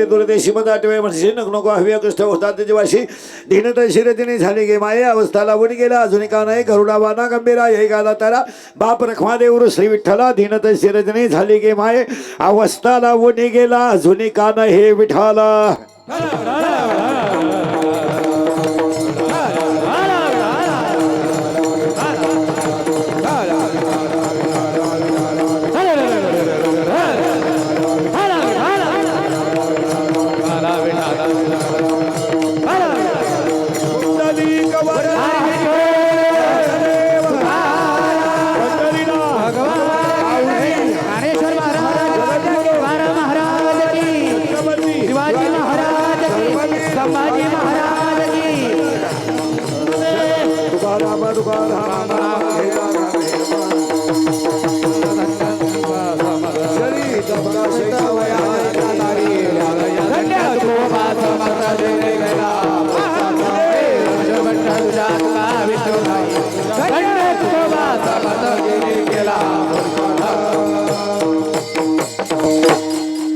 दूरदेशी मध्ये आठवे म्हणशी नको हवी कृष्ण होता जीवाशी धीनत शिरतीने झाली गे माये अवस्था लावून गेला अजून का नाही गरुडा वाना गंभीरा हे गाला तारा बाप रखमादेव श्री विठ्ठला धीनत शिरतीने झाली गे माये अवस्था लावून गेला अजून का नाही हे विठ्ठला.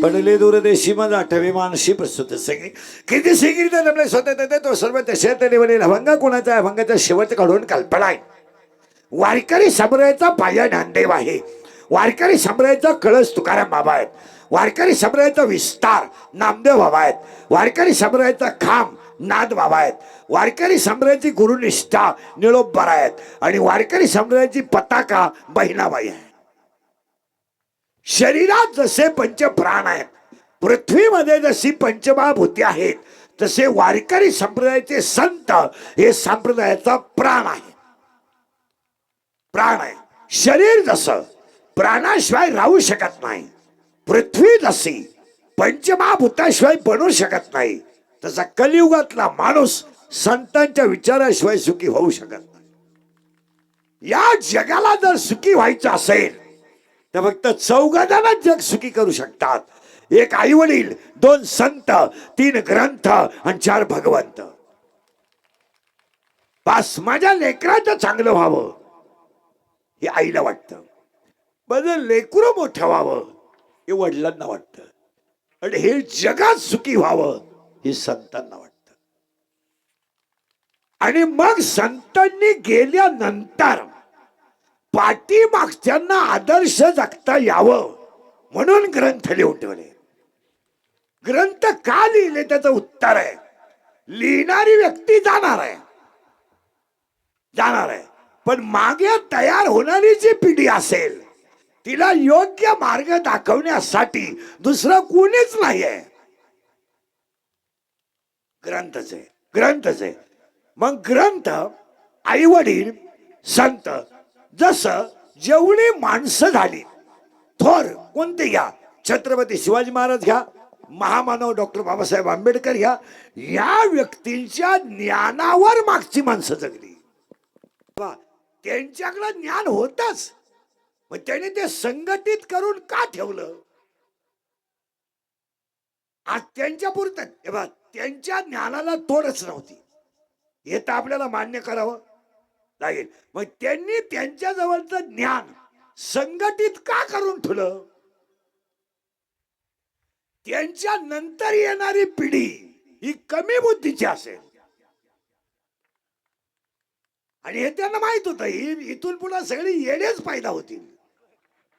पडले दूरदेशी मध्ये आठवे मानशी प्रस्तुत संगी किती संगीत आपले स्वतः तो सर्व त्याच्यात निवडलेला अभंग कोणाचा अभंगाचा शेवट काढून कल्पना आहे. वारकरी संप्रदायाचा पाया ज्ञानदेव आहे. वारकरी संप्रदायाचा कळस तुकाराम बाबा आहेत. वारकरी संप्रदायाचा विस्तार नामदेव बाबा आहेत. वारकरी संप्रदायाचा खांब नाद बाबा आहेत. वारकरी संप्रदायाची गुरुनिष्ठा निळोबरा आहेत आणि वारकरी संप्रदायाची पताका बहिणाबाई आहे. शरीरात जसे पंच प्राण आहेत, पृथ्वीमध्ये जशी पंचमहाभूती आहेत, तसे वारकरी संप्रदायाचे संत हे संप्रदायाचा प्राण आहे. प्राण आहे. शरीर जसं प्राणाशिवाय राहू शकत नाही, पृथ्वी जशी पंचमहाभूताशिवाय बनू शकत नाही, तसा कलियुगातला माणूस संतांच्या विचाराशिवाय सुखी होऊ शकत नाही. या जगाला जर सुखी व्हायचं असेल तर फक्त चौघजणच जग सुखी करू शकतात. एक आई वडील, दोन संत, तीन ग्रंथ आणि चार भगवंत. बस माझ्या लेकराचं चांगलं व्हावं हे आईला वाटतं, माझं लेकरू मोठं व्हावं हे वडिलांना वाटतं, आणि हे जगात सुखी व्हावं हे संतांना वाटतं. आणि मग संतांनी गेल्यानंतर पाठीमागच्यांना आदर्श जगता यावं म्हणून ग्रंथ लिहून ठेवले. ग्रंथ का लिहिले त्याचं उत्तर आहे, लिहिणारी व्यक्ती जाणार आहे, पण मागे तयार होणारी जी पिढी असेल तिला योग्य मार्ग दाखवण्यासाठी दुसरं कोणीच नाही आहे. ग्रंथच आहे. मग ग्रंथ, आई वडील, संत, जसं जेवढी माणसं झाली थोर कोणते घ्या, छत्रपती शिवाजी महाराज घ्या, महामानव डॉक्टर बाबासाहेब आंबेडकर घ्या, या व्यक्तींच्या ज्ञानावर मागची माणसं जगली. त्यांच्याकडे ज्ञान होतच, मग त्यांनी ते संघटित करून का ठेवलं? आज त्यांच्या पुरतं त्यांच्या ज्ञानाला तोडच नव्हती, हे तर आपल्याला मान्य करावं लागेल. मग त्यांनी त्यांच्या जवळचं ज्ञान संघटित का करून ठेवलं? त्यांच्या नंतर येणारी पिढी ही कमी बुद्धीची असेल, आणि हे त्यांना माहित होतं इथून पुढे सगळी येडेच पैदा होतील.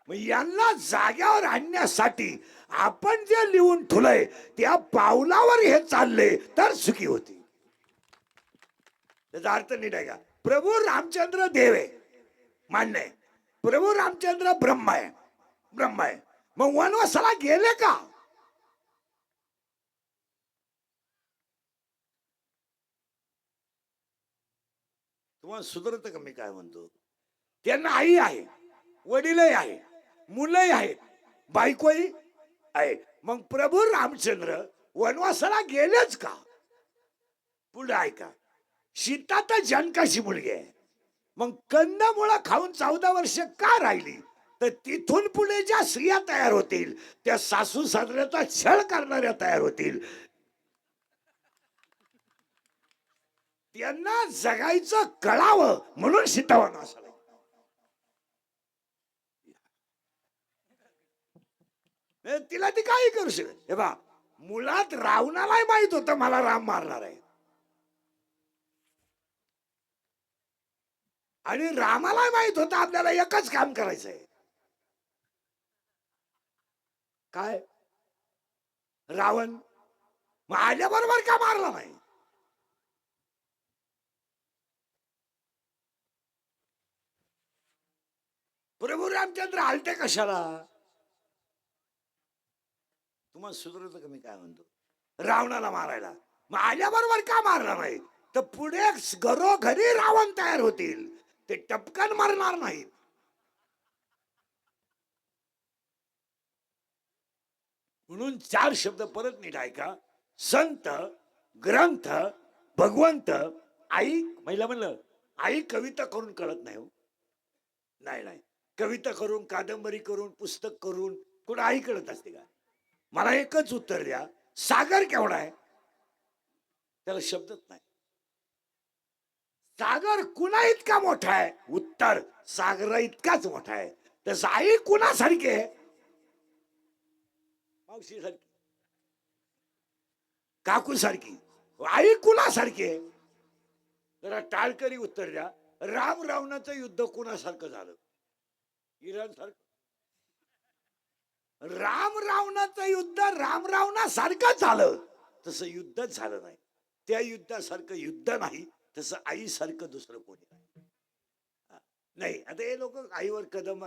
मग यांना जाग्यावर आणण्यासाठी आपण जे लिहून ठेवलंय त्या पावलावर हे चालले तर सुखी होती. त्याचा अर्थ नीट आहे का? प्रभू रामचंद्र देव आहे, मान्य आहे. प्रभू रामचंद्र ब्रह्म आहे. मग वनवासाला गेले का? तुम्हाला सुधरत का मी काय म्हणतो? त्यांना आई आहे, वडीलही आहे, मुलंही आहेत, बायकोही आहे. मग प्रभू रामचंद्र वनवासाला गेलेच का? पुढे ऐका, सीता तर जनकाशी मुलगी आहे, मग कंदमुळं खाऊन 14 वर्ष का राहिली? तर तिथून पुढे ज्या स्त्रिया तयार होतील त्या सासू सासऱ्याचा छळ करणाऱ्या तयार होतील. त्यांना जगायचं कळावं म्हणून सीता वनवासाला. तिला ती काही करू शकत. हे बा, मुळात रावणालाही माहित होतं मला राम मारणार आहे, आणि रामालाही माहित होतं आपल्याला एकच काम करायचंय. काय? रावण मग आल्याबरोबर का मारला नाही? प्रभू रामचंद्र आलते कशाला? तुम्हाला सुधरत का मी काय म्हणतो? रावणाला मारायला. मग आल्याबरोबर का मारला नाही? तर पुढे घरोघरी रावण तयार होतील, ते टपकन मारणार नाहीत. म्हणून चार शब्द परत नीट ऐका. संत, ग्रंथ, भगवंत, आई. महिला म्हणलं आई कविता करून कळत नाही हो. नाही नाही, कविता करून, कादंबरी करून, पुस्तक करून कुठं आई कळत असते का? मला एकच उत्तर द्या, सागर केवढा आहे? त्याला शब्दच नाही. सागर कुणा इतका मोठा आहे? उत्तर, सागरा इतकाच मोठा आहे. तसं आई कुणासारखी आहे? मावशी सारखी, काकू सारखी. आई कुणासारखी आहे? जरा टाळकरी उत्तर द्या. राम रावणाचं युद्ध कुणासारखं झालं? इराण सारखं. राम रावणाचं युद्ध राम रावणासारखं झालं, तसं युद्धच झालं नाही. त्या युद्धासारखं युद्ध नाही, तसं आईसारखं दुसरं कोणी नाही. नाही, आता हे लोक आईवर कदम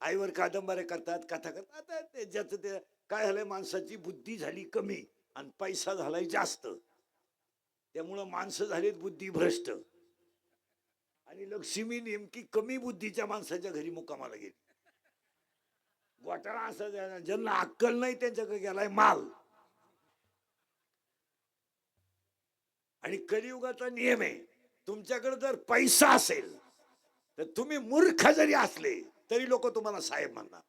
आईवर कादंबऱ्या करतात, कथा करतात. आता ते ज्याचं ते काय झालंय, माणसाची बुद्धी झाली कमी आणि पैसा झालाय जास्त, त्यामुळं माणसं झालीत बुद्धी भ्रष्ट. आणि लक्ष्मी नेमकी कमी बुद्धीच्या माणसाच्या घरी मुक्कामाला गेली. घोटाळा असा ज्यांना अक्कल नाही त्यांच्याकडे गेलाय माल. आणि कलियुगाचा नियम आहे, तुमच्याकडे जर पैसा असेल तर तुम्ही मूर्ख जरी असले तरी लोक तुम्हाला साहेब म्हणणार.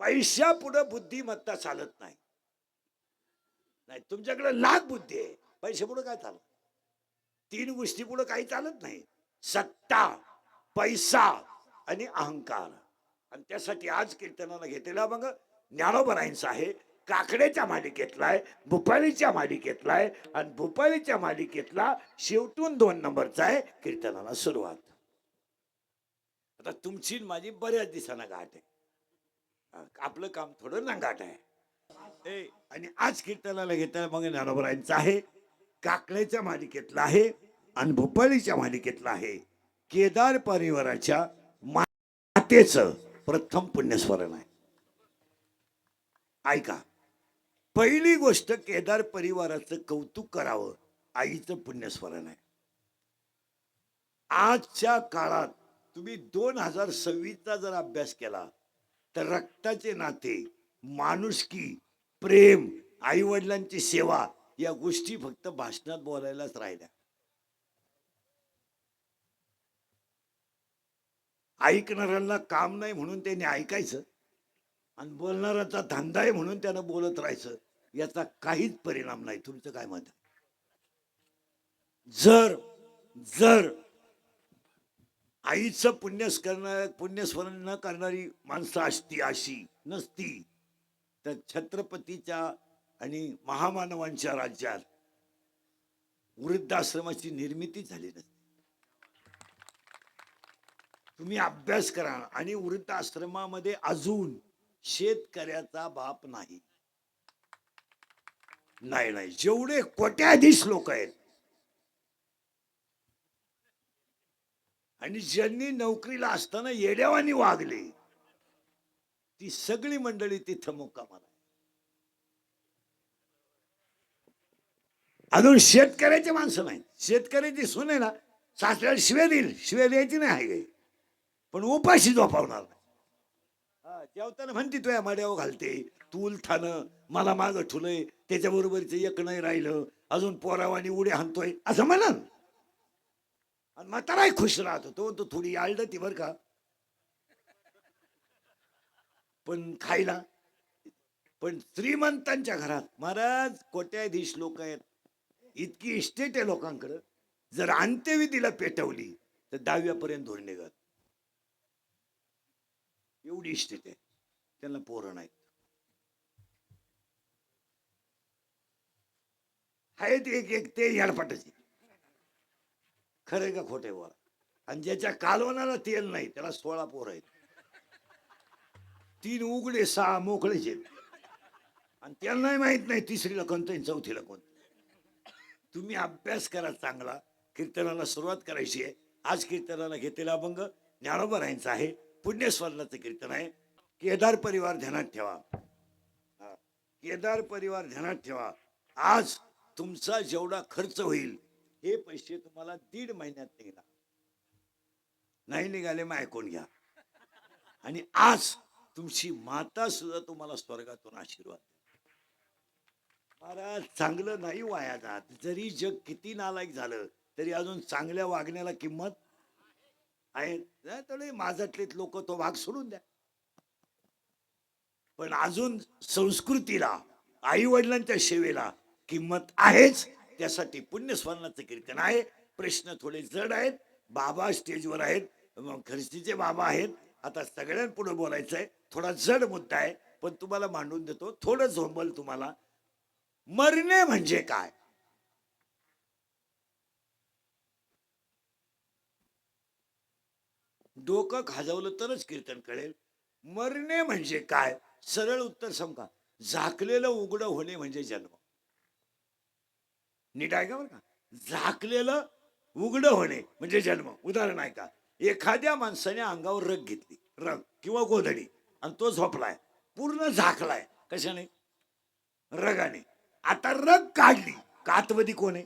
पैशा पुढे बुद्धिमत्ता चालत नाही. नाही, तुमच्याकडे लाख बुद्धी आहे, पैशा पुढे काय चालत? तीन गोष्टी पुढे काही चालत नाही: सत्ता, पैसा आणि अहंकार. आणि त्यासाठी आज कीर्तनाला घेतलेला मग ज्ञानोबरायांचा आहे, काकड्याच्या मालिकेतला आहे, भूपाळीच्या मालिकेतला आहे, आणि भूपाळीच्या मालिकेतला शेवटून 2 नंबरचा आहे. कीर्तनाला सुरुवात. आता तुमची माझी बऱ्याच दिवसांना गाठ आहे, आपलं काम थोडं नांगाट आहे. आणि आज कीर्तनाला घेतलेला मग ज्ञानोबरायांचा आहे, काकड्याच्या मालिकेतला आहे आणि भूपाळीच्या मालिकेतला आहे. केदार परिवाराच्या मातेचं प्रथम पुण्यस्मरण आहे. ऐका, पहिली गोष्ट केदार परिवाराचं कौतुक करावं, आईचं पुण्यस्मरण आहे. आजच्या काळात तुम्ही 2026चा जर अभ्यास केला तर रक्ताचे नाते, माणुसकी, प्रेम, आई वडिलांची सेवा या गोष्टी फक्त भाषणात बोलायलाच राहिल्या. ऐकणाऱ्यांना काम नाही म्हणून त्यांनी ऐकायचं, आणि बोलणाऱ्याचा धंदा आहे म्हणून त्यानं बोलत राहायचं. याचा काहीच परिणाम नाही. तुमचं काय मत? जर जर आईचं पुण्यस्मरण न करणारी माणसं असती, अशी नसती, तर छत्रपतीच्या आणि महामानवांच्या राज्यात वृद्धाश्रमाची निर्मिती झाली नसती. तुम्ही अभ्यास करा. आणि वृद्धाश्रमामध्ये अजून शेतकऱ्याचा बाप नाही. नाही नाही, जेवढे कोट्याधीश लोक आहेत आणि ज्यांनी नोकरीला असताना येड्यावानी वागले, ती सगळी मंडळी तिथं मुक्कामाला. अजून शेतकऱ्याचे माणसं नाही. शेतकऱ्याची सून आहे ना, सासऱ्याला शिव्या देईल, शिव्या द्यायची नाही आहे, पण उपाशी झोपावणार नाही. जेवताना म्हणते तुया माड्यावर घालते, तू उलथानं मला माग ठुलय, त्याच्या बरोबरच एक नाही राहिलं, अजून पोरावानी उड्या हाणतोय असं म्हणन. आणि म्हाताराही खुश राहतो. तो थोडी आळड ती बर का, पण खायला. पण श्रीमंतांच्या घरात महाराज कोट्याधीश लोक आहेत, इतकी इस्टेट आहे लोकांकडं, जर अंत्यविधीला पेटवली तर 10व्यापर्यंत धोरण निघत. एवढी स्थिती आहे. त्यांना पोरं नाहीत. आहेत एक एक ते याडपाटाचे. खरं का खोटे बोला. आणि ज्याच्या कालवणाला तेल नाही त्याला 16 पोरं आहेत. 3 उघडे 6 मोकळेचे. आणि त्यांनाही माहित नाही तिसरीला कोणतं आणि चौथीला कोणतं. तुम्ही अभ्यास करा चांगला. कीर्तनाला सुरुवात करायची आहे. आज कीर्तनाला घेतलेला अभंग ज्ञानोबा आहे. पुण्यस्मरणाचं कीर्तन आहे. केदार परिवार ध्यानात ठेवा. केदार परिवार ध्यानात ठेवा. आज तुमचा जेवढा खर्च होईल हे पैसे तुम्हाला 1.5 महिन्यात निघणार. नाही निघाले मग ऐकून घ्या. आणि आज तुमची माता सुद्धा तुम्हाला स्वर्गातून आशीर्वाद. महाराज चांगलं नाही वाया जात. जरी जग किती नालायक झालं तरी अजून चांगल्या वागण्याला किंमत आहे. तरी माझ्यातले लोक तो भाग सोडून द्या. पण अजून संस्कृतीला आई वडिलांच्या सेवेला किंमत आहेच. त्यासाठी पुण्यस्मरणाचं कीर्तन आहे. प्रश्न थोडे जड आहेत. बाबा स्टेजवर आहेत. खर्चीचे बाबा आहेत. आता सगळ्यांपुढे बोलायचं आहे. थोडा जड मुद्दा आहे पण तुम्हाला मांडून देतो. थोडं झोंबल तुम्हाला. मरणे म्हणजे काय? डोकं खाजवलं तरच कीर्तन कळेल. मरणे म्हणजे काय? सरळ उत्तर सांगा. झाकलेलं उघडं होणे म्हणजे जन्म. नीट आहे का बरं का? झाकलेलं उघडं होणे म्हणजे जन्म. उदाहरण आहे का? एखाद्या माणसाने अंगावर रग घेतली, रग किंवा गोधडी, आणि तो झोपलाय, पूर्ण झाकलाय. कशाने? रगाने. आता रग काढली, कातवदी कोण आहे?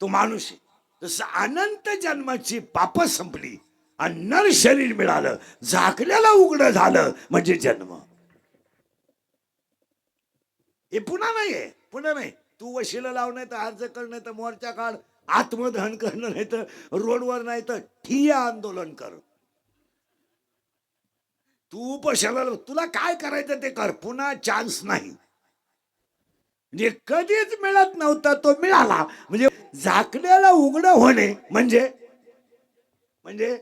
तो माणूस आहे. तसं अनंत जन्माची पाप संपली आणि नर शरीर मिळालं, झाकलेलं उघडं झालं म्हणजे जन्म. हे पुन्हा नाहीये. पुन्हा नाही. तू वशिला लाव, नाही तर अर्ज कर, नाही तर मोर्चा काढ, आत्मदहन करणं, नाही तर रोडवर, नाही तर ठिय्या आंदोलन कर. तू उपोषणाला, तुला काय करायचं ते कर. पुन्हा चान्स नाही. म्हणजे कधीच मिळत नव्हता तो मिळाला म्हणजे झाकलेला उघडं होणे म्हणजे म्हणजे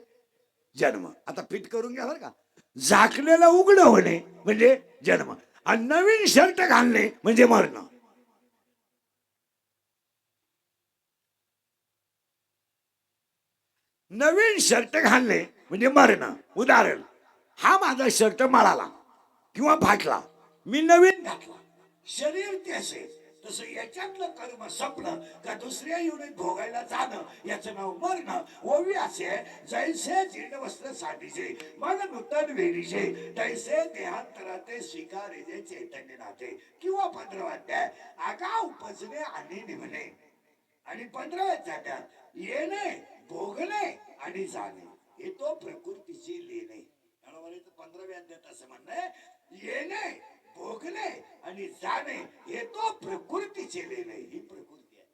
जन्म. आता फिट करून घ्या बरं का. झाकलेलं उघडं होणे म्हणजे जन्म आणि नवीन शर्ट घालणे म्हणजे मरण. नवीन शर्ट घालणे म्हणजे मरण. उदाहरण, हा माझा शर्ट मळाला किंवा फाटला, मी नवीन घातला, शरीर त्याचे. तसं याच्यातलं कर्म संपलं का दुसऱ्या युनिट भोगायला जाणं याचं नाव मरणं. ओवी असे, जैसे जीर्ण वस्त्र साठीचे मग नूतन वेरीचे तैसे देहांतराते स्वीकारेचे चैतन्य नाते. किंवा 15 अध्याय, आगाऊ उपजणे आणि निभणे. आणि 15 जात्यात येणे, भोगणे आणि जाणे हे तो प्रकृतीची लेणे. 15व्या अध्यायात असं म्हणणं, येणे, भोगणे आणि जाणे हे तो प्रकृतीचे लेणे. ही प्रकृती आहे.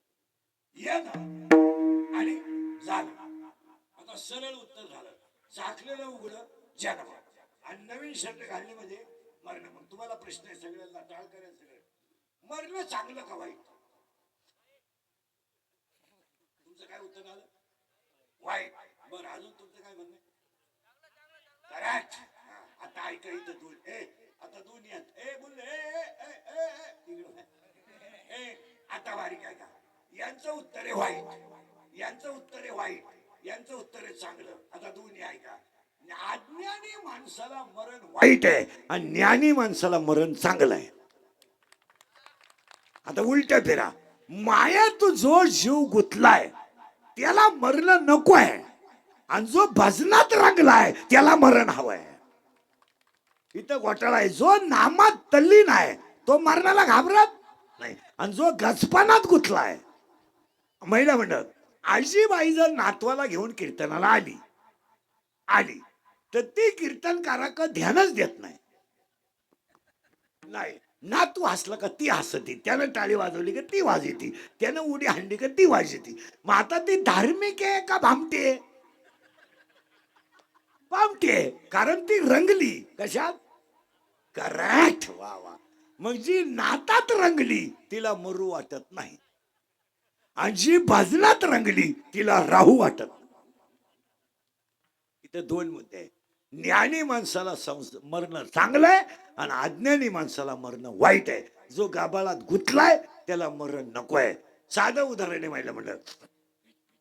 येणं आणि जाणं. आता सरळ उत्तर झालं. झाकलेलं उघडं जन्म आणि नवीन शब्द घालणे म्हणजे मरण. मग तुम्हाला प्रश्न आहे सगळ्यांना, टाळ करेल सगळे, मरणं चांगलं का वाईट? तुमचं काय उत्तर आलं? वाईट. बरं, अजून तुमचं काय म्हणणं? करेक्ट. आता ऐका इथं तू, आता दुनियात बोलले आता बारीक आहे का? यांचं उत्तर आहे वाईट, यांचं उत्तर आहे वाईट, यांचं उत्तर आहे चांगलं. आता दोन्ही ऐका. अज्ञानी माणसाला मरण वाईट आहे आणि ज्ञानी माणसाला मरण चांगलं आहे. आता उलट फिरा. मायात जो जीव गुंतलाय त्याला मरण नको आहे आणि जो भजनात रंगलाय त्याला मरण हवंय. इथं घोटाळा आहे. जो नामात तल्लीन आहे तो मरणाला घाबरत नाही आणि जो गचपानात गुंतलाय. महिला म्हणत, आजीबाई जर नातवाला घेऊन कीर्तनाला आली आली तर ती कीर्तनकाराक ध्यानच देत नाही. नातू हसला का ती हसती, त्यानं टाळी वाजवली का ती वाजती, त्यानं उडी हाणली का ती वाजती. मग आता ती धार्मिक आहे का भामटे? भामटे. कारण ती रंगली कशात? करेक्ट. वा वा. मग जी नातात रंगली तिला मरू वाटत नाही आणि जी भजनात रंगली तिला राहू वाटत. इथे दोन मुद्दे. ज्ञानी माणसाला मरणं चांगलं आहे आणि अज्ञानी माणसाला मरणं वाईट आहे. जो गाभाळात गुतलाय त्याला मरण नको आहे. साधं उदाहरण आहे माहिती म्हणलं,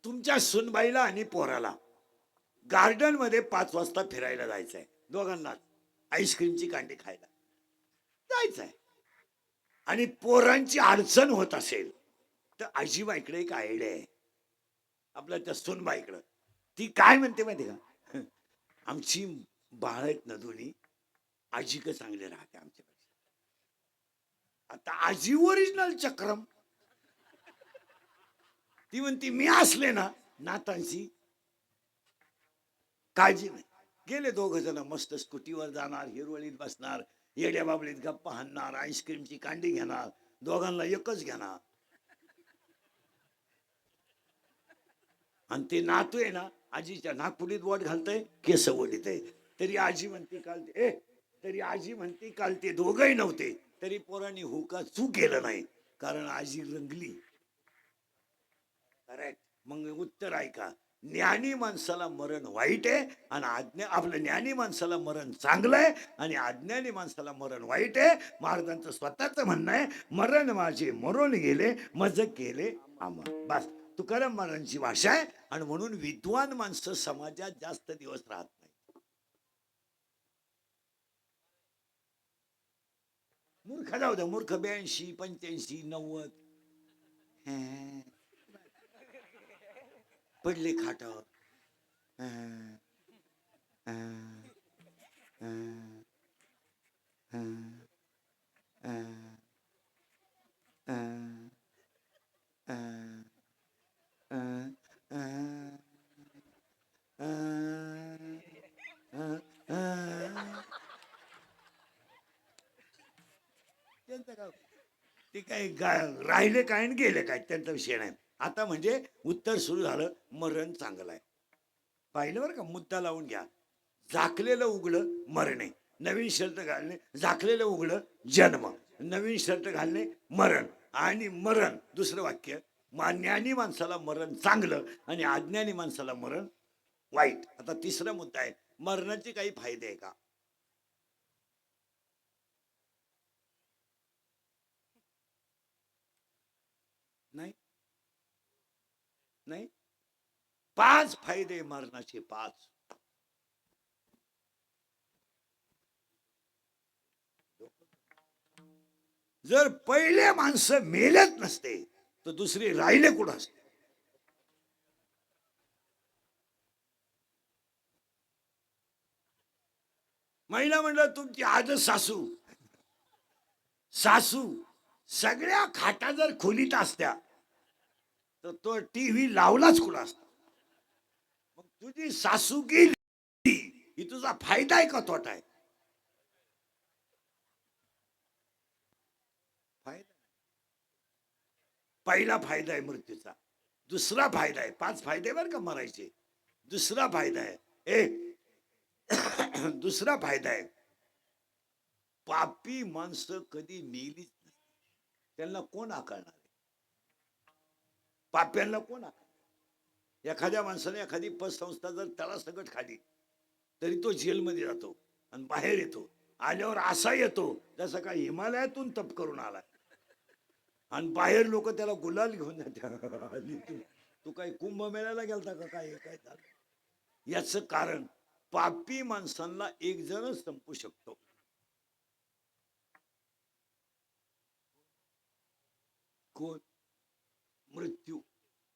तुमच्या सुनबाईला आणि पोराला गार्डन मध्ये 5 वाजता फिरायला जायचंय, दोघांना आईस्क्रीमची कांडी खायला जायचंय आणि पोरांची अडचण होत असेल तर आजीबाईकडे एक आयडिया आहे आपल्या त्या सुनबाईकडं. ती काय म्हणते माहिती का, आमची बाळ आहेत ना दोन्ही, आजी का चांगले राहते आमच्याकडे. आता आजी ओरिजिनल चक्रम, ती म्हणते मी असले ना नातांची काळजी नाही. गेले 2 जण मस्त स्कूटीवर जाणार, हिरवळीत बसणार, येड्या बाबळीत गप्पा हाणणार, आईस्क्रीमची कांडी घेणार, दोघांना एकच घेणार. आणि ते नातू आहे ना आजीच्या नागपुडीत बोट घालतय, केस ओढीत आहे. तरी आजी म्हणते काल ते तरी आजी म्हणते काल ते दोघही नव्हते, तरी पोरांनी हुका चूक केलं नाही कारण आजी रंगली. करेक्ट. मग उत्तर ऐका, ज्ञानी माणसाला मरण वाईट आहे आणि आपलं ज्ञानी माणसाला मरण चांगलं आहे आणि अज्ञानी माणसाला मरण वाईट आहे. महाराजांचं स्वतःच म्हणणं आहे, मरण माझे मरून गेले मज केले आम. बस तुकाराम महाराजांची भाषा आहे. आणि म्हणून विद्वान माणसं समाजात जास्त दिवस राहत नाही. मूर्ख जाऊ द्या, मूर्ख 82, 85, 90 पडले खाटावर. ते काय राहिले काय आणि गेले काय त्यांचा विषय नाही. आता म्हणजे उत्तर सुरू झालं, मरण चांगलं आहे. पाहिलं बरं का, मुद्दा लावून घ्या. झाकलेलं उघडं मरणे, नवीन शर्ट घालणे, झाकलेलं उघडं जन्म, नवीन शर्ट घालणे मरण, आणि मरण दुसरं वाक्य, ज्ञानी माणसाला मरण चांगलं आणि अज्ञानी माणसाला मरण वाईट. आता तिसरा मुद्दा आहे, मरणाचे काही फायदे आहे का? नाही नाही. 5 फायदे मरणाचे, 5. जर पहिले माणसं मेलेच नसते तर दुसरे राहिले कुठं असते? महिला म्हणलं तुमची आज सासू सासू सगळ्या खाटा जर खोलीत असत्या तर तो टीव्ही लावलाच कुठं असता. मग तुझी सासू गेली ही तुझा फायदा आहे का तोटा आहे? फायदा. पहिला फायदा आहे मृत्यूचा. दुसरा फायदा आहे, 5 फायदे बरं का मरायचे. दुसरा फायदा आहे दुसरा फायदा आहे, पापी माणसं कधी मेलीच नाही, त्यांना कोण आकारणार? पाप्यांना कोण आकारणार? एखाद्या माणसाने एखादी पतसंस्था जर त्याला सगळं खाली तरी तो जेलमध्ये जातो आणि बाहेर येतो. आल्यावर असा येतो जसं काय हिमालयातून तप करून आला. आणि बाहेर लोक त्याला गुलाल घेऊन जाते. तू काही कुंभमेळ्याला गेलता का? काय काय झालं? याच कारण पापी माणसांना एक जणच संपू शकतो. कोण? मृत्यू.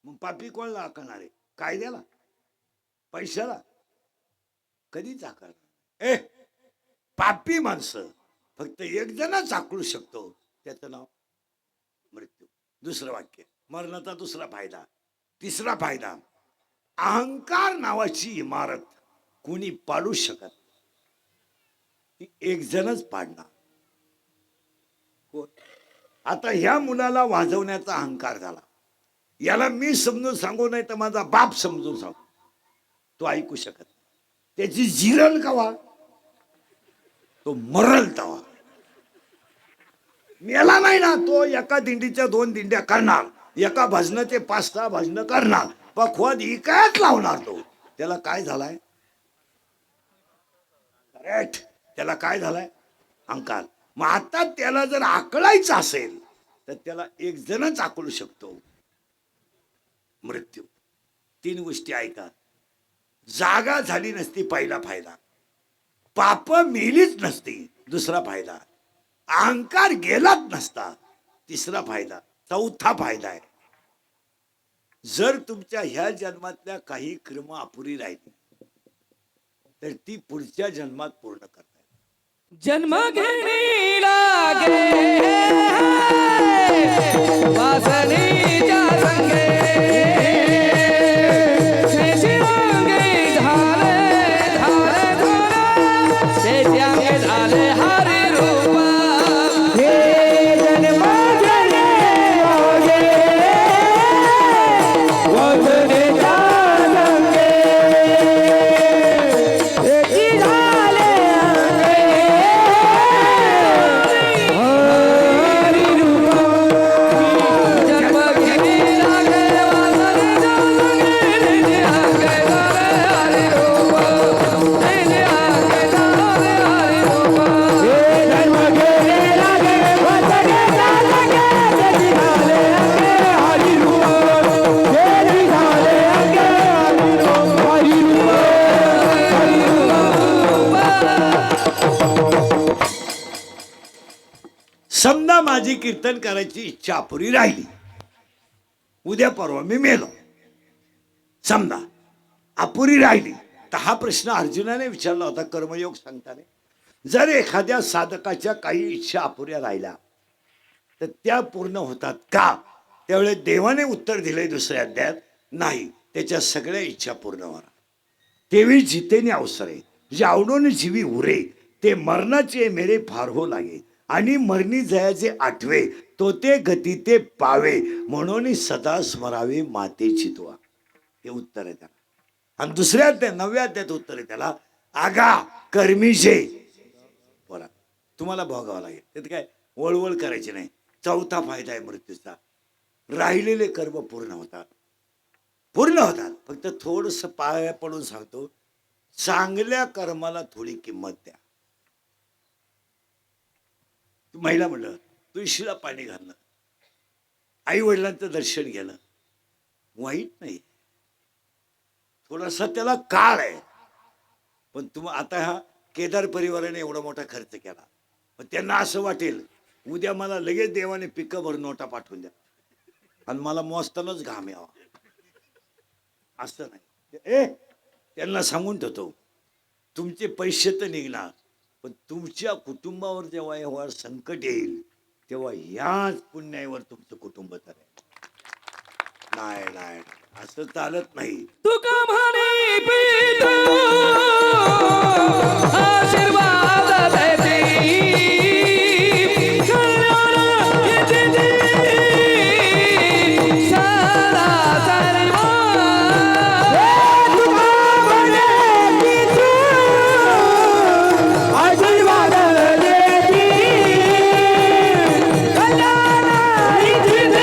मग पापी कोणाला आकारणार आहे? कायद्याला? पैशाला? कधीच आकारणार. पापी माणसं फक्त एक जणच आकळू शकतो, त्याचं नाव मृत्यू. दुसरं वाक्य, मरणाचा दुसरा फायदा. तिसरा फायदा, अहंकार नावाची इमारत कोणी पाडू शकत, ती एक जणच पाडणार. कोण? आता ह्या मुलाला वाजवण्याचा अहंकार झाला, याला मी समजून सांगू नाही तर माझा बाप समजून सांगू, तो ऐकू शकत. त्याची जिरल कवा? तो मरल तवा. मेला नाही ना, तो एका दिंडीच्या 2 दिंड्या करणार, एका भजनाचे 5-6 भजन करणार, पण खोद इकायच लावणार तो. त्याला काय झालाय? करेक्ट. त्याला काय झालाय? अहंकार. मग आता त्याला जर आकळायचं असेल तर त्याला एक जणच आकळू शकतो, मृत्यू. 3 गोष्टी ऐका. जागा झाली नसती, पहिला फायदा. पाप मेलीच नसती, दुसरा फायदा. अहंकार गेलाच नसता, तिसरा फायदा. चौथा फायदा आहे, जर तुमच्या ह्या जन्मातल्या काही कर्म अपुरी राहिली तर ती पुढच्या जन्मात पूर्ण करता येईल. जन्म घेणी लागे वासनेच्या संगे शेषी अंगे झाले झाले झाले शेषी अंगे झाले हरी रूप हे जन्म घेणे लागे वासनेच्या संगे शेषी झाले समजा माझी कीर्तन करायची इच्छा अपुरी राहिली, उद्या परवा मी मेलो, समजा अपुरी राहिली, तर हा प्रश्न अर्जुनाने विचारला होता कर्मयोग सांगताना. जर एखाद्या साधकाच्या काही इच्छा अपुऱ्या राहिल्या तर त्या पूर्ण होतात का? त्यावेळेस देवाने उत्तर दिले दुसऱ्या अध्यायात, नाही, त्याच्या सगळ्या इच्छा पूर्ण होणार. तेवी जितेने अवसरे जावडून जीवी उरे, ते मरणाचे मेरे फार हो लागे, आणि मरणी जयाचे आठवे, तो ते गती ते पावे, म्हणून सदा स्मरावे माते चितवा. हे उत्तर आहे त्याला. आणि दुसऱ्या अध्याय 9व्या अध्यायात उत्तर आहे त्याला, आगा कर्मीचे बरं तुम्हाला भोगावं लागेल. त्यात काय वळवळ करायची नाही. चौथा फायदा आहे मृत्यूचा, राहिलेले कर्म पूर्ण होतात, पूर्ण होतात. फक्त थोडस पाया पडून सांगतो, चांगल्या कर्माला थोडी किंमत द्या. महिला म्हणलं तुळशीला पाणी घालणं, आई वडिलांचं दर्शन घेणं वाईट नाही, थोडासा त्याला काळ आहे. पण आता हा केदार परिवाराने एवढा मोठा खर्च केला, पण त्यांना असं वाटेल उद्या मला लगेच देवाने पिकभर नोटा पाठवून द्या आणि मला मोजतानाच घाम यावा, असं नाही. त्यांना सांगून ठेवतो, तुमचे पैसे तर निघणार, पण तुमच्या कुटुंबावर जेव्हा एवढं संकट येईल तेव्हा याच पुण्यावर तुमचं कुटुंब चालेल. नाही नाही, असं चालत नाही. तुका म्हणे पिता आशीर्वाद देते कल्याण येते सदा सर्व. तुका म्हणे पिता आशीर्वाद देते कल्याण येते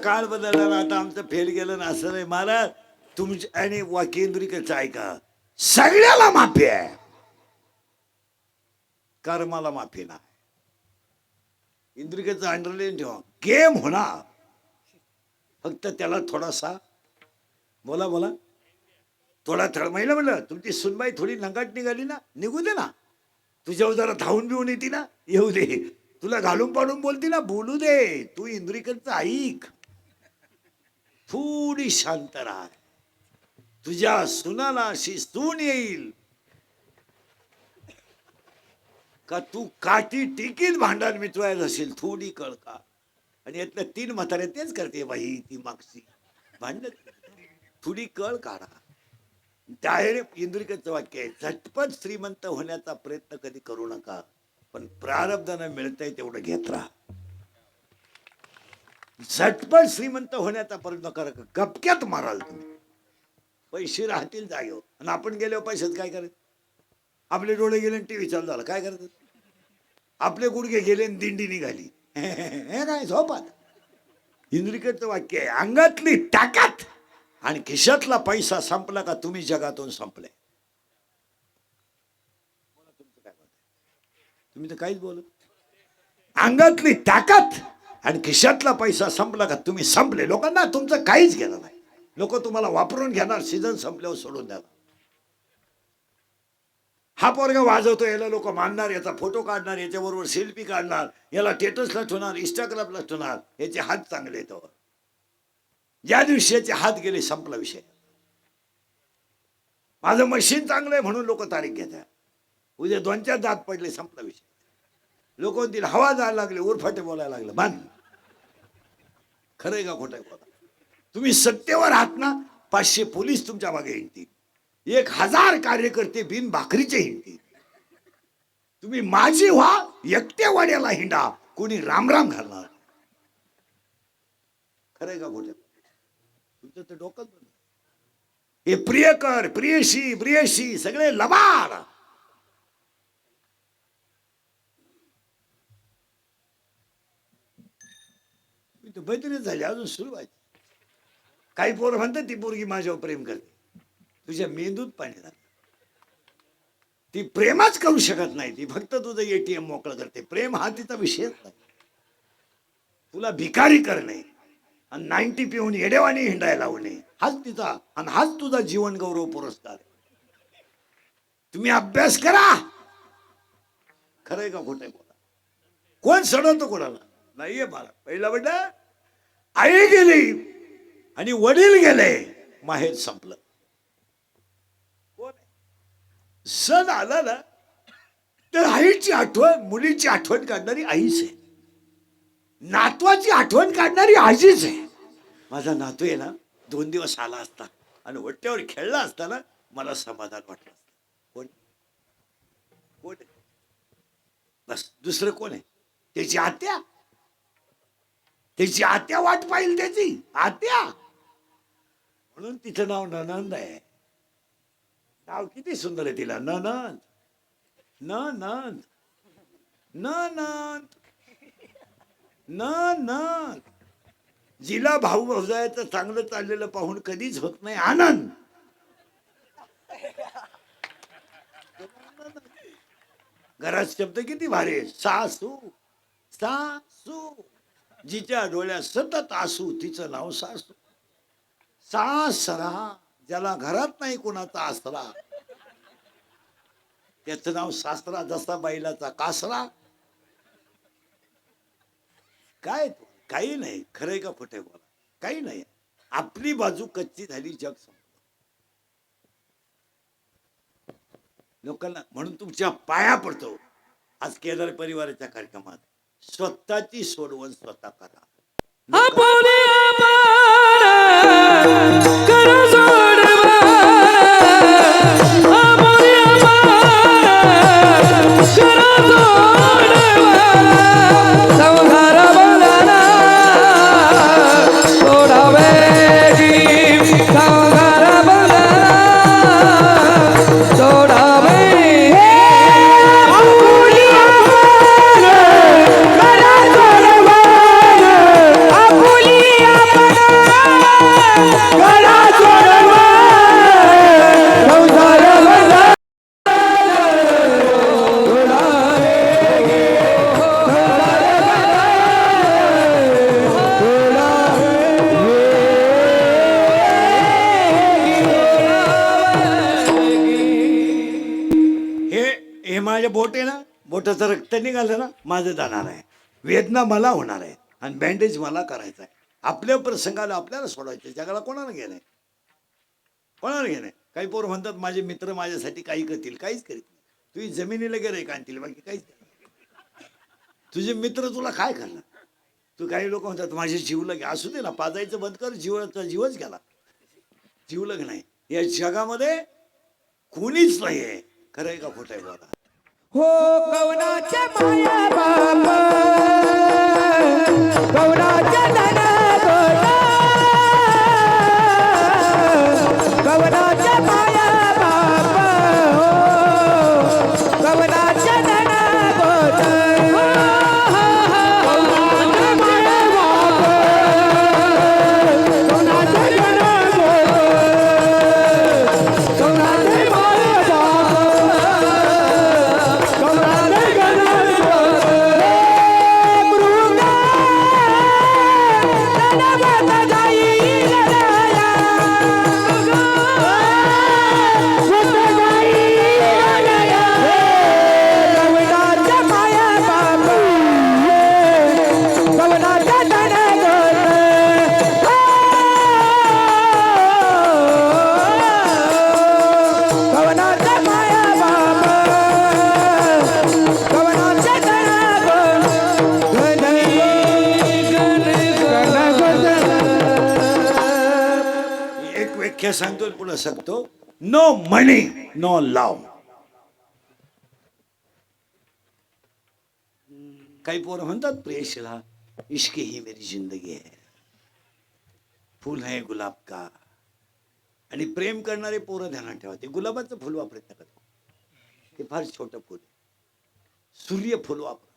काळ बदलला ना, आता आमचं फेल गेलं ना, असं नाही. महाराज तुमच्या आणि वाक्येंद्रिकेचं ऐका, सगळ्याला माफी आहे, कर्माला माफी नाही. इंद्रिकेचं अंडरलाईन ठेवा, गेम होणार, फक्त त्याला थोडासा बोला बोला थोडा महिला म्हणलं तुमची सुनबाई थोडी नंगाट निघाली ना, निघू दे ना, तुझ्यावर जरा धावून बिवून येते ना, येऊ दे, तुला घालून पाडून बोलते ना, बोलू दे, तू इंद्रिकेचं ऐक, थोडी शांत राहा. तुझ्या सुनाला अशी सून येईल का तू काठी टिकीत भांडण मिटवायला असेल, थोडी कळ का. आणि यातल्या 3 म्हातारे तेच करते, बाई ती मागची भांडण, थोडी कळ काढा. डायरेक्ट इंद्रिकेचं वाक्य आहे, झटपट श्रीमंत होण्याचा प्रयत्न कधी करू नका, पण प्रारब्धानं मिळतंय तेवढं घेत राहा. झटपट श्रीमंत होण्याचा प्रयत्न करा, गपक्यात माराल तुम्ही, पैसे राहतील जागेवर. आणि आपण गेल्यावर पैशात काय करायचं? आपले डोळे गेले टीव्ही चालू झाला, काय करायचं? आपले गुडघे गेले दिंडी निघाली, हे काय झोपात इंद्रिकेचं वाक्य आहे, अंगातली ताकद आणि खिशातला पैसा संपला का तुम्ही जगातून संपले. तुम्ही तर काहीच बोलत. अंगातली ताकद आणि खिशातला पैसा संपला का तुम्ही संपले. लोकांना तुमचं काहीच घेणं नाही. लोक तुम्हाला वापरून घेणार, सीझन संपल्यावर सोडून देणार. हा पोरगा वाजवतो, याला लोक मानणार, याचा फोटो काढणार, याच्याबरोबर सेल्फी काढणार, याला स्टेटसला ठेवणार, इंस्टाग्रामला ठेवणार. याचे हात चांगले येतो. ज्या दिवशी याचे हात गेले संपला विषय. माझं मशीन चांगलं आहे म्हणून लोक तारीख घेतात. उद्या 2-4 दात पडले संपला विषय. लोक म्हणतील हवा जायला लागले, उरफाटे बोलायला लागलं. मान खरंय का खोटं बोला. तुम्ही सत्तेवर आहात ना, 500 पोलीस तुमच्या मागे हिंडतील, 1000 कार्यकर्ते बिन भाकरीचे हिंडतील. तुम्ही माझी व्हा, एकट्या वाड्याला हिंडा, कोणी रामराम घालणार. खरंय का खोटं. तुमचं तर डोकंच बंद. हे प्रियकर, प्रियशी, प्रियशी सगळे लबाड. मैत्रीच झाली, अजून सुरू व्हायची. काही पोरं म्हणतात ती पोरगी माझ्यावर प्रेम करते. तुझ्या मेंदूत पाणी लागतं. ती प्रेमच करू शकत नाही. ती फक्त तुझं ATM मोकळं करते. प्रेम हा तिचा विषयच नाही. तुला भिकारी करणे आणि 90 पिऊन येडेवाणी हिंडायला लावणे हाच तिचा, आणि हाच तुझा जीवन गौरव पुरस्कार. तुम्ही अभ्यास करा. खरंय का खोटंय बोला. कोण सडवतो कोणाला नाहीये. मला पहिला म्हटलं आई गेली आणि वडील गेले, माहेर संपलं. कोण सण आला ना तर आईची आठवण, मुलीची आठवण काढणारी आईच आहे. नातवाची आठवण काढणारी आजीच आहे. माझा नातू आहे ना, 2 दिवस आला असता आणि वट्ट्यावर खेळला असता ना, मला समाधान वाटलं असतं. कोण कोण बस, दुसरं कोण आहे. त्याची आत्या. त्याची आत्या वाट पाहिल, त्याची आत्या. म्हणून तिचं नाव ननंद आहे. नाव किती सुंदर आहे तिला, ननंद. ननंद ननंद ननंद. जिला भाऊ भाऊजायचं चांगलं चाललेलं पाहून कधीच होत नाही आनंद. घरात शब्द किती भारी आहे. सासू सासू. जिच्या डोळ्यात सतत आसू, तिचं नाव सासू. सासरा, ज्याला घरात नाही कोणाचा आसरा, त्याचं नाव सासरा. जसा बैलाचा कासरा. काय काही नाही. खरंय का खोटंय बोला. काही नाही. आपली बाजू कच्ची झाली, जग संपलं. लोकांना म्हणून तुमच्या पाया पडतो. आज केदार परिवाराच्या कार्यक्रमात स्वतःची सोडवण स्वतः करा. आपुले आभार करा सोडवा. आपुले आभार करा सोडवा. संसार बंधना सोडावे की. संसार बंधना सोडावे. आपुले आभार करा सोडवा. आपुले आभार करा सोडवा. संसार बंधना हे माझे बोट आहे ना, बोटाचं रक्त निघालं ना, माझं जाणार आहे. वेदना मला होणार आहे आणि बँडेज मला करायचं आहे. आपल्या प्रसंगाला आपल्याला सोडायचं. जगाला कोणाला घेणं, कोणाला घेणं. काही पोरं म्हणतात माझे मित्र माझ्यासाठी काही करतील. काहीच करीत नाही. तुझी जमिनीला गेले का आणतील, बाकी काहीच नाही. तुझे मित्र तुला काय करणार. तू काही लोक म्हणतात माझे जीवलग घ्या. असू दे ना, पाजायचं बंद कर. जीवाचा जीवच गेला. जीवलग नाही. या जगामध्ये कोणीच नाही आहे. खरंय का खोटं आहे बघा. हो कवनाच्या माया बाबा, कवनाच्या धना गोटा. कवनाच्या माया बाबा, हो कवनाच्या धना गोटा. कवनाच्या माया बाबा, व्याख्या सांगतो पुढे सांगतो. नो मनी नो लव. काही पोरं म्हणतात प्रेयशीला, इश्क ही मेरी जिंदगी है, फूल है गुलाब का. आणि प्रेम करणारे पोरं ध्यानात ठेवा, ते गुलाबाचं फुल वापरत नका, ते फार छोटं फुल, सूर्य फुल वापर.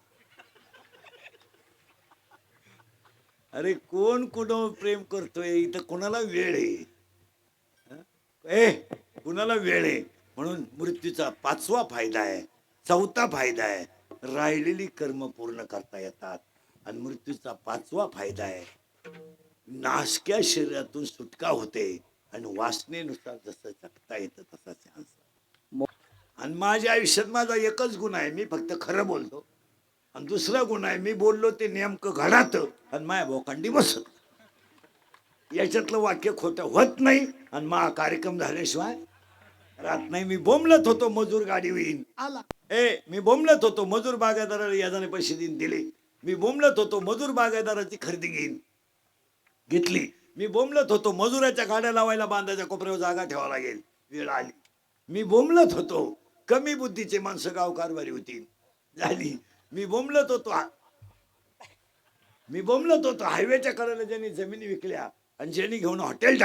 अरे कोण कुणा प्रेम करतोय इथं, कोणाला वेळ आहे? कुणाला वेळ आहे? म्हणून मृत्यूचा 5वा फायदा आहे, 4था फायदा आहे, राहिलेली कर्म पूर्ण करता येतात. आणि मृत्यूचा 5वा फायदा आहे, नाशक्या शरीरातून सुटका होते आणि वासनेनुसार जसं जगता येतं तसा चान्स. आणि माझ्या आयुष्यात माझा एकच गुण आहे, मी फक्त खरं बोलतो. आणि दुसरा गुण आहे, मी बोललो ते नेमकं घडात आणि माया भोकांडी बसत. याच्यातलं वाक्य खोटं होत नाही. आणि मा कार्यक्रम झाल्याशिवाय राहत नाही. मी बोंबलत होतो मजूर गाडी होईन आला, मी बोंबलत होतो मजूर बागायतदाराला याजाने पैसे देईन दिले. मी बोंबलत होतो मजूर बागायतदाराची खरेदी घेईन घेतली. मी बोंबलत होतो मजुराच्या गाड्या लावायला बांधायच्या कोपऱ्यावर जागा ठेवावं लागेल, वेळ आली. मी बोंबलत होतो कमी बुद्धीचे माणसं गाव कारभारी होतील, झाली. मी बोंबलत होतो हायवेच्या कडेला ज्यांनी जमिनी विकल्या आणि ज्यांनी घेऊन हॉटेल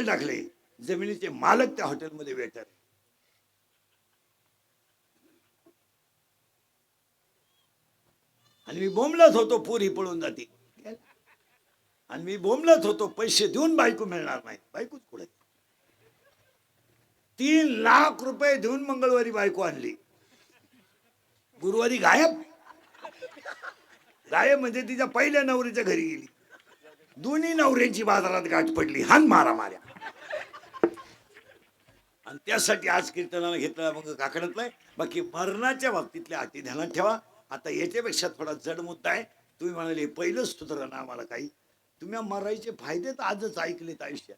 टाकले, जमिनीचे मालक त्या हॉटेलमध्ये वेटर. आणि मी बोंबलत होतो पुरी पळून जाते. आणि मी बोंबलत होतो पैसे देऊन बायको मिळणार नाही, बायकोच पुढे 3 लाख रुपये देऊन मंगळवारी बायको आणली, गुरुवारी गायब. गायब म्हणजे तिच्या पहिल्या नवरीच्या घरी गेली. दोन्ही नवऱ्यांची बाजारात गाठ पडली, हान मारा माऱ्या. आणि त्यासाठी आज कीर्तनाला घेतला मग काकड्यातलाय. बाकी मरणाच्या बाबतीतल्या अटी ध्यानात ठेवा. आता याच्यापेक्षा थोडा जड मुद्दा आहे. तुम्ही म्हणाले पहिलंच स्तोत्र ना आम्हाला काही, तुम्ही मरायचे फायदे तर आजच ऐकलेत आयुष्यात,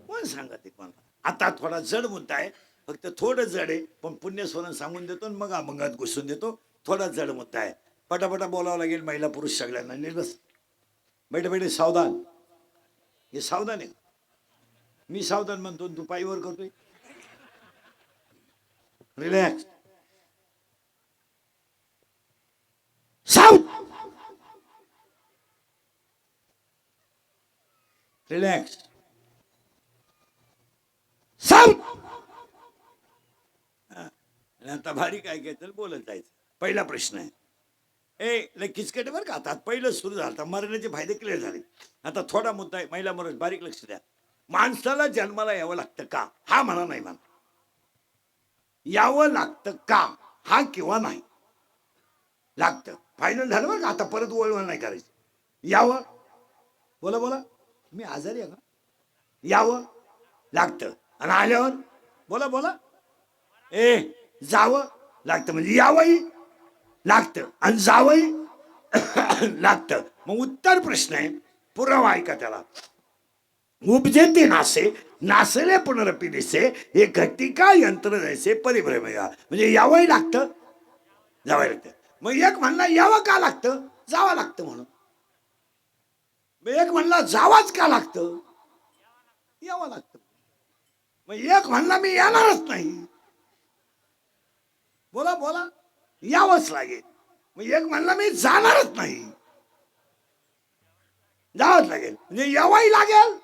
कोण सांगा ते कोणाला. आता थोडा जड मुद्दा आहे, फक्त थोडं जड आहे, पण पुण्यस्वरण सांगून देतो आणि मग अभंगात घुसून देतो. थोडा जड मुद्दा आहे, पटापटा बोलावं लागेल. महिला पुरुष सगळ्यांना निर्बस बैठे सावधान. हे सावधान आहे, मी सावधान म्हणतो, तू पायीवर करतोय. रिलॅक्स, रिलॅक्स, आता भारी काय काय तर बोलत जायचं. पहिला प्रश्न आहे, लय किचकट बरं का. आता पहिलं सुरू झालं, आता मरण्याचे फायदे क्लिअर झाले. आता थोडा मुद्दा आहे, महिला मरण, बारीक लक्ष द्या. माणसाला जन्माला यावं लागतं का? हा म्हणा नाही म्हणा, यावं लागतं का? हा किंवा नाही लागतं. फायनल झालं बरं का. आता परत वळवळ नाही करायची. यावं, बोला बोला, मी आजारी आहे का? यावं लागतं. आणि आल्यावर बोला बोला, जावं लागतं. म्हणजे यावंही लागतं आणि जावंही लागतं. मग उत्तर प्रश्न आहे, पुरावा ऐका त्याला. उपजे ते नासे, नासले पुनरपी दिसे, हे घटिका यंत्र जैसे परिभ्रम. म्हणजे यावंही लागतं, जावं लागतं. मग एक म्हणला यावं का लागतं? जावं लागतं म्हणून. एक म्हणला जावाच का लागतं? यावं लागतं. मग एक म्हणला मी येणारच नाही, बोला बोला, यावंच लागेल. मग एक म्हणला मी जाणारच नाही, जावंच लागेल. म्हणजे यावाही लागेल.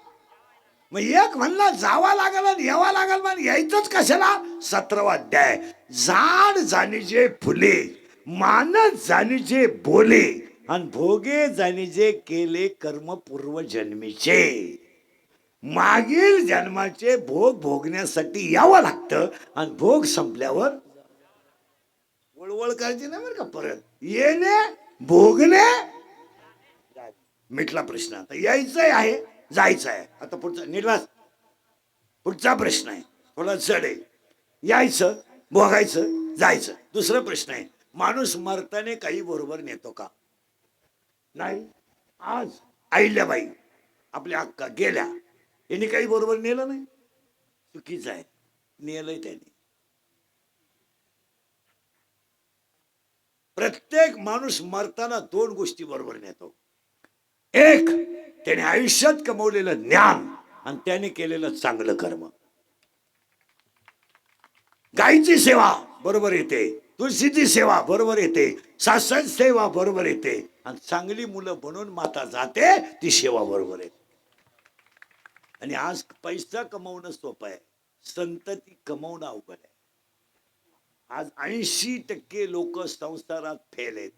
मग एक म्हणला जावा लागेल आणि यावा लागेल, मग यायचंच कशाला? 17वा अध्याय. झाड जाणीजे फुले, मानस जाणीजे बोले, आणि भोगे जाणीजे केले कर्म पूर्व जन्मीचे. मागील जन्माचे भोग भोगण्यासाठी यावं लागतं आणि भोग संपल्यावर वळवळ करायची नाही बरं का. परत येणे भोगणे मिटला प्रश्न. आता यायचंय आहे, जायचं आहे. आता पुढचा निर्वास, पुढचा प्रश्न आहे थोडा जड आहे. यायचं, भोगायचं, जायचं. दुसरा प्रश्न आहे, माणूस मरताने काही बरोबर नेतो का? नाही. आज अहिल्याबाई आपल्या अक्का गेल्या, यांनी काही बरोबर नेलं नाही, चुकीचं आहे. नेलंय त्यांनी. प्रत्येक माणूस मरताना 2 गोष्टी बरोबर नेतो. एक, त्याने आयुष्यात कमवलेलं ज्ञान, आणि त्याने केलेलं चांगलं कर्म. गायीची सेवा बरोबर येते, तुळशीची सेवा बरोबर येते, सासण सेवा बरोबर येते, आणि चांगली मुलं बनून माता जाते ती सेवा बरोबर येते. आणि आज पैसा कमवणं सोपं आहे, संतती कमवणं अवघड आहे. आज 80% लोक संसारात फेल आहेत.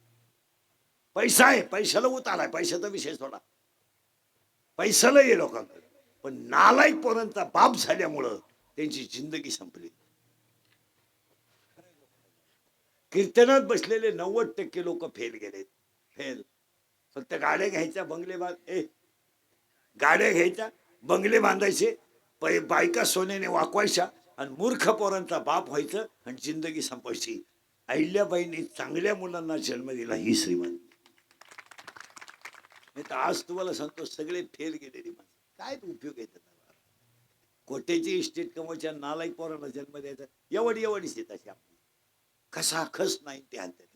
पैसा आहे, पैशाला उताराय, पैशाचा विषय सोडा, पैशाला ये लोकांकडे, पण नालायक पोरांचा बाप झाल्यामुळं त्यांची जिंदगी संपली. कीर्तनात बसलेले 90% लोक फेल गेलेत. फेल. फक्त गाड्या घ्यायच्या, बंगले गाड्या घ्यायच्या, बंगले बांधायचे, बायका सोन्याने वाकवायच्या, आणि मूर्ख पोरांचा बाप व्हायचं आणि जिंदगी संपायची. अहिल्याबाईंनी चांगल्या मुलांना जन्म दिला, ही श्रीमंत. नाही तर आज तुम्हाला सांगतो सगळे फेल गेलेली माणसं, काय उपयोग आहे त्याचा? कोट्याची इस्टेट कमवायच्या नालायक पोरांना जन्म द्यायचा, एवढीच येत अशी आपली कसा खस नाही ते आणतात,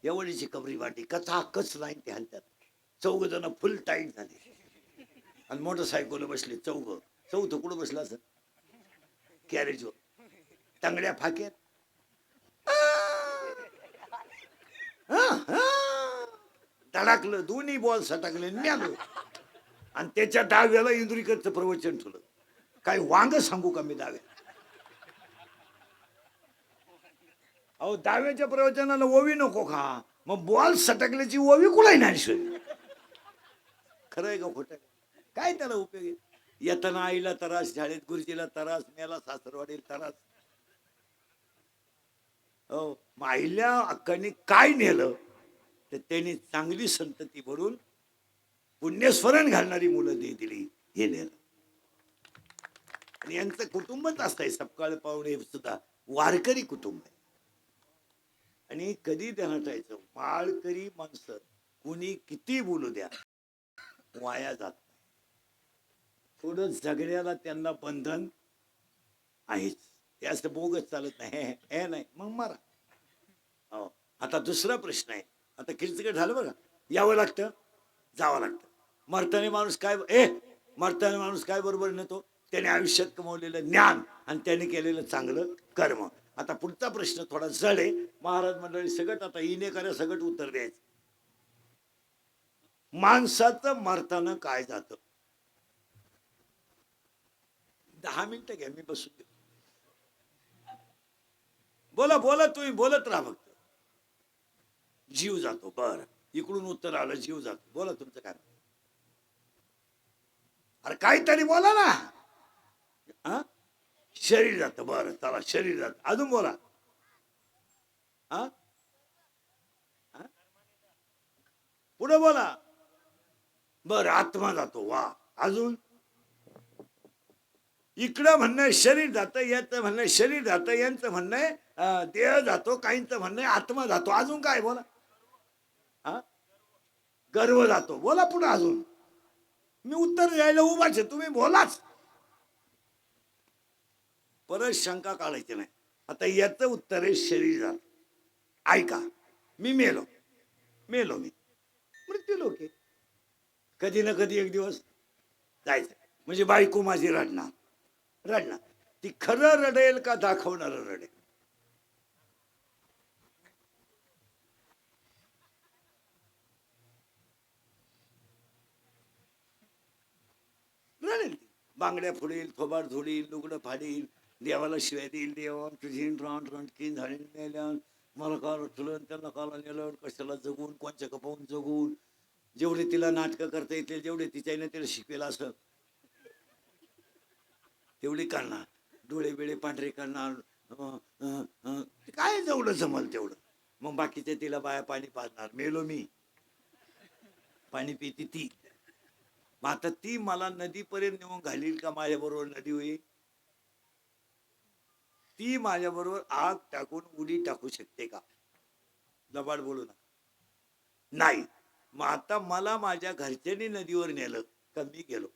एवढीची कबरी वाटी कथा कच नाही ते आणतात. 4 जण फुल टाईट झाले आणि मोटरसायकल बसले, चौथं कुठं बसला असं कॅरेजवर, टांगड्या फाक्यात, धडाकलं, दोन्ही बॉल सटाकले, न्यालो. आणि त्याच्या डाव्याला इंद्रिकरचं प्रवचन ठेवलं. काय वांग सांगू का मी डाव्या? अहो, डाव्याच्या प्रवचनाला ओवी नको का? मग बॉल सटकल्याची ओवी कुलाय नाही. खरं आहे का खोटं? काय त्याला उपयोग आहे? येताना आईला त्रास, शाळेत गुरुजीला त्रास, मेला सासरवाडीला त्रास. हो, मग आईल्या अक्कांनी काय नेलं तर त्यांनी चांगली संतती भरून पुण्यस्मरण घालणारी मुलं दिली, हे नेलं. आणि यांचं कुटुंबच असतंय, सपकाळ पाहुणे सुद्धा वारकरी कुटुंब आहे. आणि कधी ध्यानात ठेवायचं, माळकरी माणसं कुणी किती बोलू द्या वाया जात नाही. थोडं जगण्याला त्यांना बंधन आहेच, ते असं बोगच चालत नाही, हे नाही मग मारा. हो, आता दुसरा प्रश्न आहे. आता किरचिकट झालं बघा, यावं लागतं, जावं लागतं. मरताना माणूस काय बरोबर नेतो? त्याने आयुष्यात कमवलेलं ज्ञान आणि त्याने केलेलं चांगलं कर्म. आता पुढचा प्रश्न थोडा जड आहे. महाराज मंडळी सगळं आता इनेकार्या सगळं उत्तर द्यायचं. माणसाचं मरताना काय जातं? 10 मिनिटं घ्या, मी बसून देतो. बोला तुम्ही बोलत राहा फक्त. जीव जातो. बर, इकडून उत्तर आलं, जीव जातो. बोला तुमचं काय? अरे काहीतरी बोला ना. हा, शरीर जातं. बरं चला, शरीर जात. अजून बोला. हा, पुढे बोला. बर, आत्मा जातो. वा, अजून? इकडं म्हणणं शरीर जातं, याचं म्हणणं शरीर जातं, यांचं म्हणणं देह जातो, काहींचं म्हणणं आत्मा जातो. अजून काय बोला? हा, गर्व जातो. बोला पुढे अजून. मी उत्तर द्यायला उभाच आहे, तुम्ही बोलाच. परत शंका काढायची नाही. आता याचं उत्तर आहे शरीर जात. ऐका, मी मेलो मी मृत्यू लोक आहे. कधी ना कधी एक दिवस जायचं. म्हणजे बायको माझी रडणार. ती खरं रडेल का दाखवणार रडेल? रडेल ती. बांगड्या फोडील, थोबाड झोडील, लुगडं फाडील, देवाला शिवाय देईल. देवा तुझी रणकीन झाली मेल्या, मला का रचलं, त्यांना काला नेलं, कशाला जगून, कोणच्या कपावून जगून. जेवढे तिला नाटकं करता येतील, जेवढे तिच्याने तिला शिकवेल असं तेवढी करणार. डोळे बिळे पांढरे करणार. काय जेवढं जमल तेवढं. मग बाकीचे तिला बाया पाणी पाजणार. मेलो मी, पाणी पिती ती. मग आता ती मला नदीपर्यंत नेऊन घालील का माझ्या बरोबर नदी होईल? ती माझ्या बरोबर आग टाकून उडी टाकू शकते का? लबाड बोलू ना. नाही. मग आता मला माझ्या घरच्यांनी नदीवर नेलं का मी गेलो?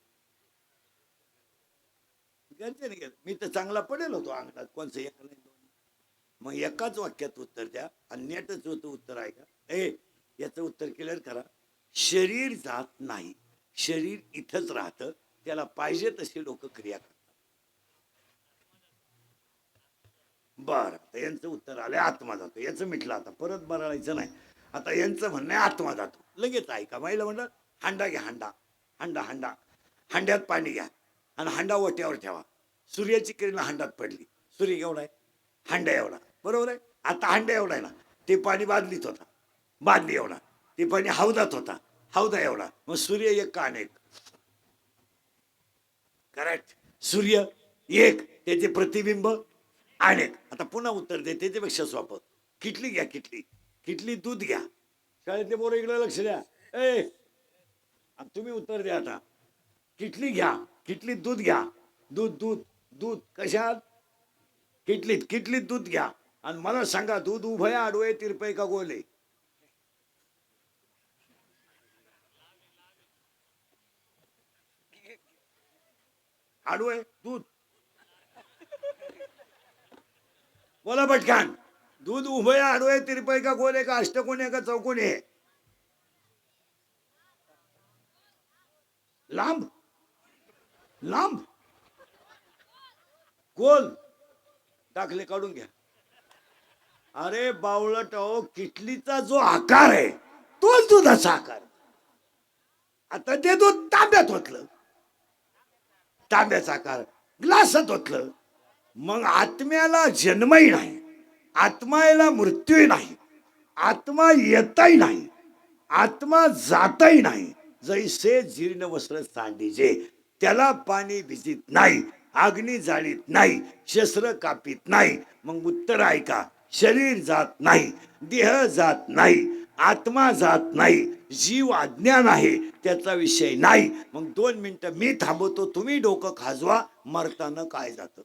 घरच्याने गेलं. मी तर चांगला पडेल होतो अंगणात, कोणचं एक नाही दोन. मग एकाच वाक्यात उत्तर द्या आणि नेटच होतं उत्तर आहे का? याचं उत्तर क्लिअर करा. शरीर जात नाही, शरीर इथंच राहतं, त्याला पाहिजे तशी लोक क्रिया करतात. बर, आता यांचं उत्तर आलंय आत्मा जातो. याचं मिटलं, आता परत बरळायचं नाही. आता यांचं म्हणणं आहे आत्मा जातो. लगेच ऐका. बाईला म्हणलं हांडा घ्या, हांडा हांडा हांडा हांड्यात पाणी घ्या आणि हांडा ओट्यावर ठेवा. सूर्याची किरण हांड्यात पडली. सूर्य एवढा आहे, हांड्या एवढा, बरोबर आहे. आता हांड्या एवढा आहे ना, ते पाणी बादलीत होता, बादली एवढा. ते पाणी हौदात होता, हौदा एवढा. मग सूर्य एक का अनेक? करेक्ट. सूर्य एक, त्याचे प्रतिबिंब अनेक. आता पुन्हा उत्तर दे, त्याच्यापेक्षा सोपं. किटली घ्या, किटली. किटली दूध घ्या. शाळेतले पोरं इकडे लक्ष द्या. ए, तुम्ही उत्तर द्या आता. किटली घ्या, किटलीत दूध घ्या. दूध दूध दूध कशात? किटलीत. किटलीत दूध घ्या आणि मला सांगा, दूध उभय आडवे तिरपय का गोले? आडवे दूध. बोला पटकन. दूध उभय आडवे तिरपय का गोले का अष्टकोनी का चौकोनी आहे? लांब लांब गोल. दाखले काढून घ्या. अरे बावळट हो, किटलीचा जो आकार आहे तोच दुधाचा आकार. आता ते दूध तांब्यात होतलं, तांब्याचा आकार ग्लासात होतलं. मग आत्म्याला जन्मही नाही, आत्माला मृत्यूही नाही, आत्मा येतही नाही, आत्मा जातही नाही. जैसे जीर्ण वस्त्र सांडीजे, त्याला पाणी भिजित नाही, अग्नी जाळीत नाही, शस्त्र कापीत नाही. मग उत्तर ऐका. शरीर जात नाही, देह जात नाही, आत्मा जात नाही, जीव अज्ञान आहे, त्याचा विषय नाही. मग 2 मिनिटं मी थांबवतो, तुम्ही डोकं खाजवा. मरताना काय जातं?